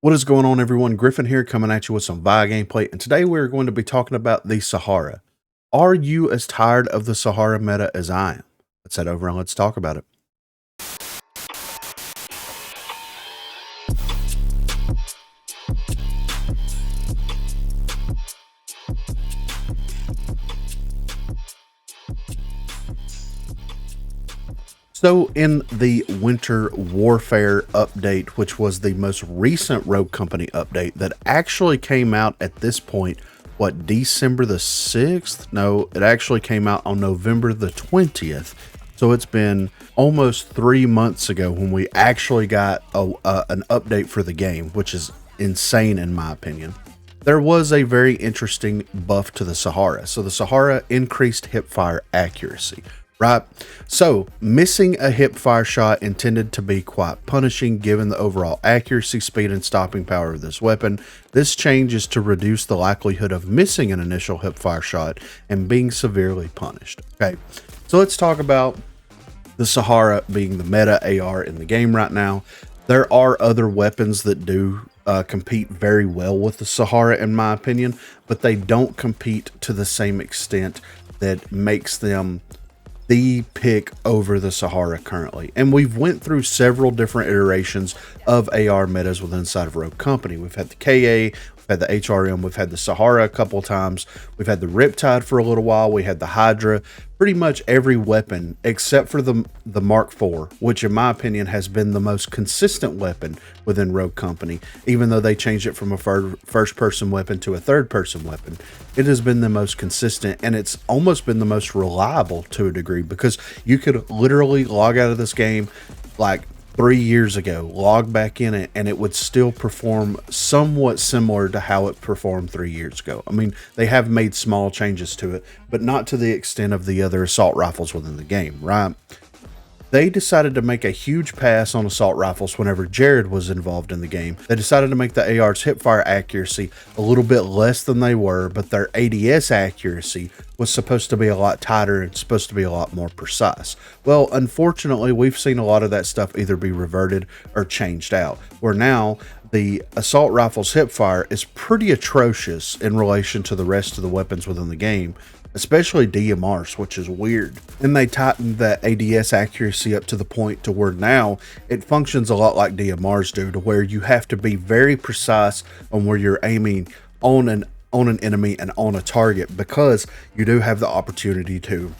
What is going on, everyone? Griffin here, coming at you with some VI gameplay, and today we're going to be talking about the Sahara. Are you as tired of the Sahara meta as I am? Let's head over and let's talk about it. So, in the Winter Warfare update, which was the most recent Rogue Company update that actually came out at this point, what, December the 6th? No, it actually came out on November the 20th. So it's been almost 3 months ago when we actually got an update for the game, which is insane in my opinion. There was a very interesting buff to the Sahara. So the Sahara increased hipfire accuracy, right? So missing a hipfire shot intended to be quite punishing given the overall accuracy, speed, and stopping power of this weapon. This change is to reduce the likelihood of missing an initial hipfire shot and being severely punished. Okay, so let's talk about the Sahara being the meta AR in the game right now. There are other weapons that do compete very well with the Sahara in my opinion, but they don't compete to the same extent that makes them the pick over the Sahara currently. And we've went through several different iterations of AR metas within inside of Rogue Company. We've had the KA, we've had the HRM, we've had the Sahara a couple times, we've had the Riptide for a little while, we had the Hydra. Pretty much every weapon except for the Mark IV, which in my opinion has been the most consistent weapon within Rogue Company, even though they changed it from a first-person weapon to a third-person weapon. It has been the most consistent, and it's almost been the most reliable to a degree, because you could literally log out of this game like 3 years ago, log back in it, and it would still perform somewhat similar to how it performed 3 years ago. I mean, they have made small changes to it, but not to the extent of the other assault rifles within the game, right? They decided to make a huge pass on assault rifles whenever Jared was involved in the game. They decided to make the AR's hipfire accuracy a little bit less than they were, but their ADS accuracy was supposed to be a lot tighter and supposed to be a lot more precise. Well, unfortunately, we've seen a lot of that stuff either be reverted or changed out, where now the assault rifle's hipfire is pretty atrocious in relation to the rest of the weapons within the game, especially DMRs, which is weird. And they tightened that ADS accuracy up to the point to where now it functions a lot like DMRs do, to where you have to be very precise on where you're aiming on an enemy and on a target, because you do have the opportunity to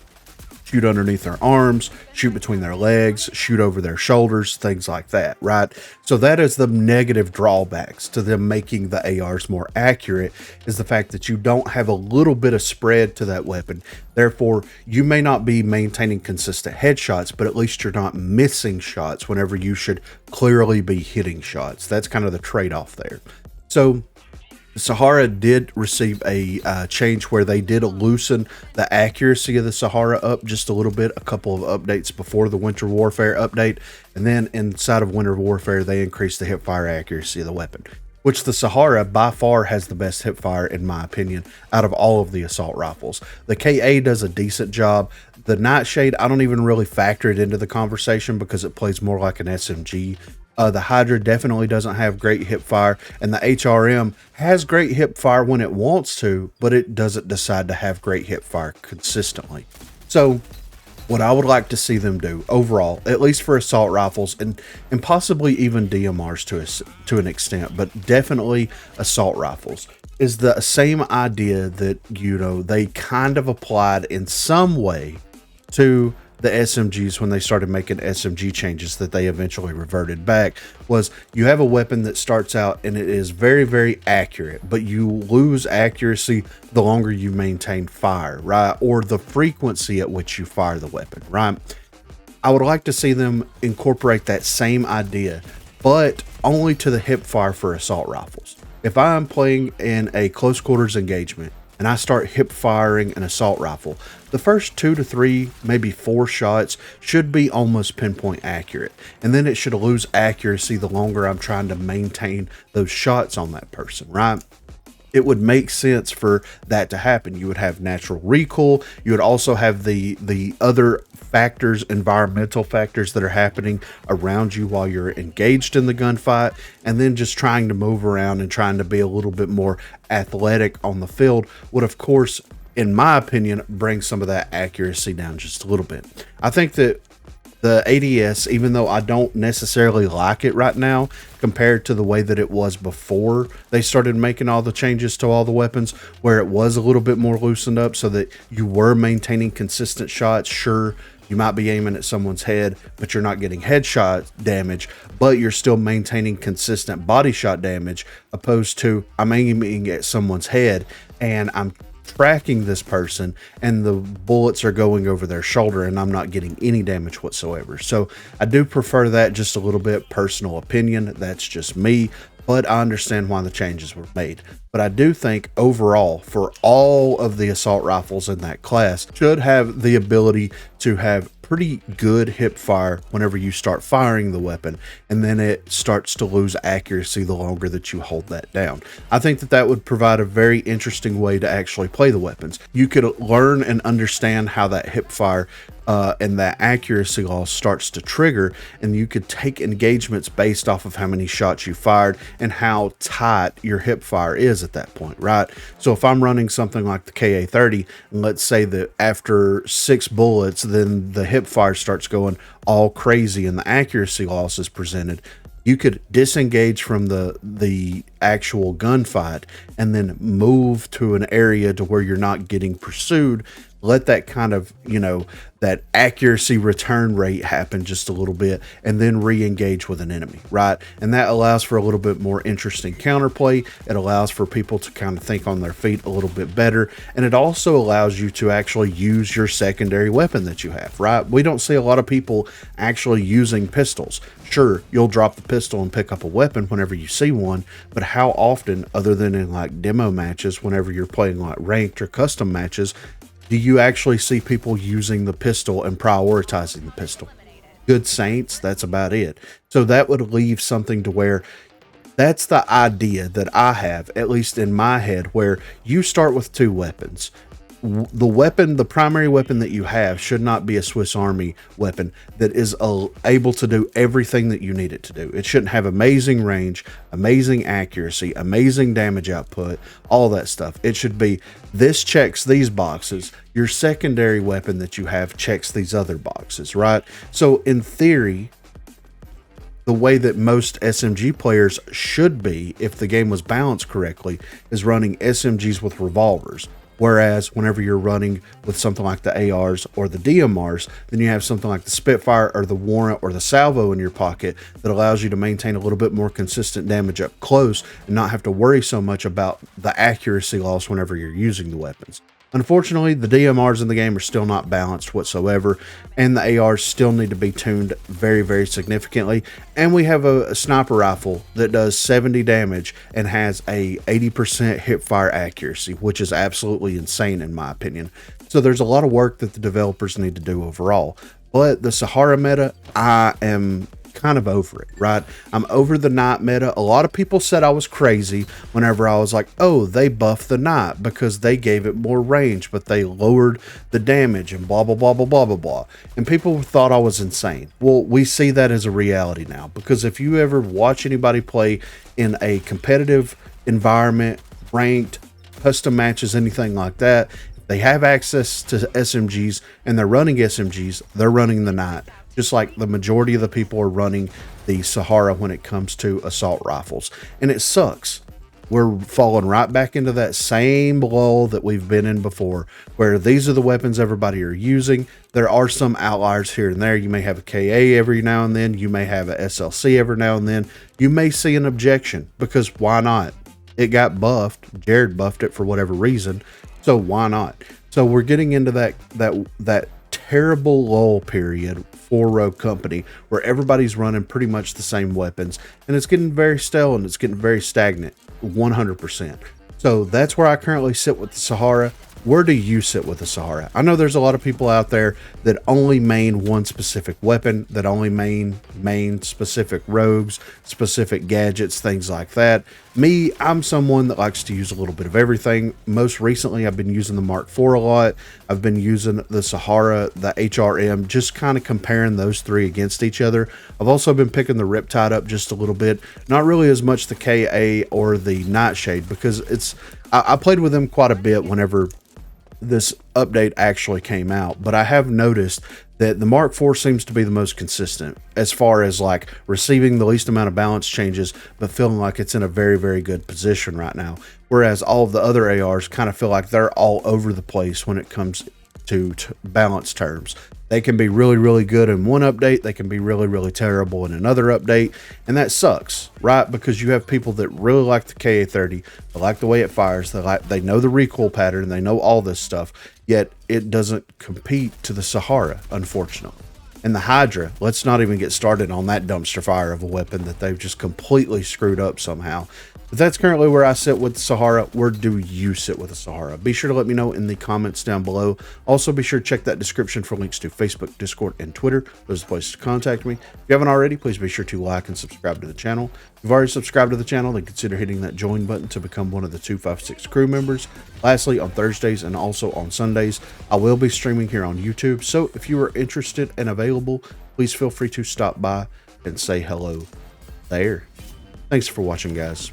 shoot underneath their arms, shoot between their legs, shoot over their shoulders, things like that, right? So that is the negative drawbacks to them making the ARs more accurate, is the fact that you don't have a little bit of spread to that weapon. Therefore, you may not be maintaining consistent headshots, but at least you're not missing shots whenever you should clearly be hitting shots. That's kind of the trade-off there. So Sahara did receive a change where they did loosen the accuracy of the Sahara up just a little bit, a couple of updates before the Winter Warfare update, and then inside of Winter Warfare they increased the hipfire accuracy of the weapon, which the Sahara by far has the best hipfire in my opinion out of all of the assault rifles. The KA does a decent job. The Nightshade, I don't even really factor it into the conversation because it plays more like an SMG. The Hydra definitely doesn't have great hip fire, and the HRM has great hip fire when it wants to, but it doesn't decide to have great hip fire consistently. So what I would like to see them do overall, at least for assault rifles and possibly even DMRs to an extent, but definitely assault rifles, is the same idea that, you know, they kind of applied in some way to the SMGs when they started making SMG changes that they eventually reverted back. Was you have a weapon that starts out and it is very, very accurate, but you lose accuracy the longer you maintain fire, right? Or the frequency at which you fire the weapon, right? I would like to see them incorporate that same idea, but only to the hip fire for assault rifles. If I'm playing in a close quarters engagement and I start hip firing an assault rifle, the first 2 to 3, maybe 4 shots should be almost pinpoint accurate. And then it should lose accuracy the longer I'm trying to maintain those shots on that person, right? it would make sense for that to happen. You would have natural recoil. You would also have the other factors, environmental factors that are happening around you while you're engaged in the gunfight, and then just trying to move around and trying to be a little bit more athletic on the field would, of course, in my opinion, bring some of that accuracy down just a little bit. I think that the ADS, even though I don't necessarily like it right now compared to the way that it was before they started making all the changes to all the weapons, where it was a little bit more loosened up so that you were maintaining consistent shots. Sure, you might be aiming at someone's head, but you're not getting headshot damage, but you're still maintaining consistent body shot damage, opposed to I'm aiming at someone's head and I'm tracking this person and the bullets are going over their shoulder and I'm not getting any damage whatsoever. So I do prefer that, just a little bit. Personal opinion, that's just me, but I understand why the changes were made. But I do think overall, for all of the assault rifles in that class, should have the ability to have pretty good hip fire whenever you start firing the weapon, and then it starts to lose accuracy the longer that you hold that down. I think that that would provide a very interesting way to actually play the weapons. You could learn and understand how that hip fire and that accuracy loss starts to trigger, and you could take engagements based off of how many shots you fired and how tight your hip fire is at that point, right? So if I'm running something like the KA-30, and let's say that after 6 bullets, then the hip fire starts going all crazy and the accuracy loss is presented, you could disengage from the actual gunfight and then move to an area to where you're not getting pursued. Let that kind of, that accuracy return rate happen just a little bit, and then re-engage with an enemy, right? And that allows for a little bit more interesting counterplay. It allows for people to kind of think on their feet a little bit better. And it also allows you to actually use your secondary weapon that you have, right? We don't see a lot of people actually using pistols. Sure, you'll drop the pistol and pick up a weapon whenever you see one, but how often, other than in like demo matches, whenever you're playing like ranked or custom matches, do you actually see people using the pistol and prioritizing the pistol? Good saints, that's about it. So that would leave something to where that's the idea that I have, at least in my head, where you start with 2 weapons. The primary weapon that you have should not be a Swiss Army weapon that is able to do everything that you need it to do. It shouldn't have amazing range, amazing accuracy, amazing damage output, all that stuff. It should be, this checks these boxes. Your secondary weapon that you have checks these other boxes, right? So in theory, the way that most SMG players should be, if the game was balanced correctly, is running SMGs with revolvers. Whereas whenever you're running with something like the ARs or the DMRs, then you have something like the Spitfire or the Warrant or the Salvo in your pocket that allows you to maintain a little bit more consistent damage up close and not have to worry so much about the accuracy loss whenever you're using the weapons. Unfortunately, the DMRs in the game are still not balanced whatsoever, and the ARs still need to be tuned very, very significantly. And we have a sniper rifle that does 70 damage and has a 80% hip fire accuracy, which is absolutely insane in my opinion. So there's a lot of work that the developers need to do overall. But the Sahara meta, I am kind of over it, right? I'm over the night meta. A lot of people said I was crazy whenever I was like, oh, they buffed the night because they gave it more range, but they lowered the damage and blah, blah, blah, blah, blah, blah, blah. And people thought I was insane. Well, we see that as a reality now, because if you ever watch anybody play in a competitive environment, ranked, custom matches, anything like that, they have access to SMGs and they're running SMGs, they're running the night. Just like the majority of the people are running the Sahara when it comes to assault rifles. And it sucks. We're falling right back into that same lull that we've been in before, where these are the weapons everybody are using. There are some outliers here and there. You may have a KA every now and then. You may have a SLC every now and then. You may see an objection, because why not? It got buffed. Jared buffed it for whatever reason. So why not? So we're getting into that terrible lull period for Rogue Company, where everybody's running pretty much the same weapons, and it's getting very stale and it's getting very stagnant, 100%. So that's where I currently sit with the Sahara. where do you sit with the Sahara? I know there's a lot of people out there that only main one specific weapon, that only main specific rogues, specific gadgets, things like that. Me, I'm someone that likes to use a little bit of everything. Most recently, I've been using the Mark IV a lot. I've been using the Sahara, the HRM, just kind of comparing those three against each other. I've also been picking the Riptide up just a little bit. Not really as much the KA or the Nightshade, because I played with them quite a bit whenever this update actually came out, but I have noticed that the Mark IV seems to be the most consistent as far as like receiving the least amount of balance changes, but feeling like it's in a very, very good position right now. Whereas all of the other ARs kind of feel like they're all over the place when it comes to balance terms. They can be really, really good in one update. They can be really, really terrible in another update. And that sucks, right? Because you have people that really like the KA-30. They like the way it fires. They know the recoil pattern. They know all this stuff. Yet it doesn't compete to the Sahara, unfortunately. And the Hydra, let's not even get started on that dumpster fire of a weapon that they've just completely screwed up somehow. But that's currently where I sit with Sahara. Where do you sit with the Sahara? Be sure to let me know in the comments down below. Also, be sure to check that description for links to Facebook, Discord, and Twitter. Those are the places to contact me. If you haven't already, please be sure to like and subscribe to the channel. If you've already subscribed to the channel, then consider hitting that join button to become one of the 256 crew members. Lastly, on Thursdays and also on Sundays, I will be streaming here on YouTube. So if you are interested and available, please feel free to stop by and say hello there. Thanks for watching, guys.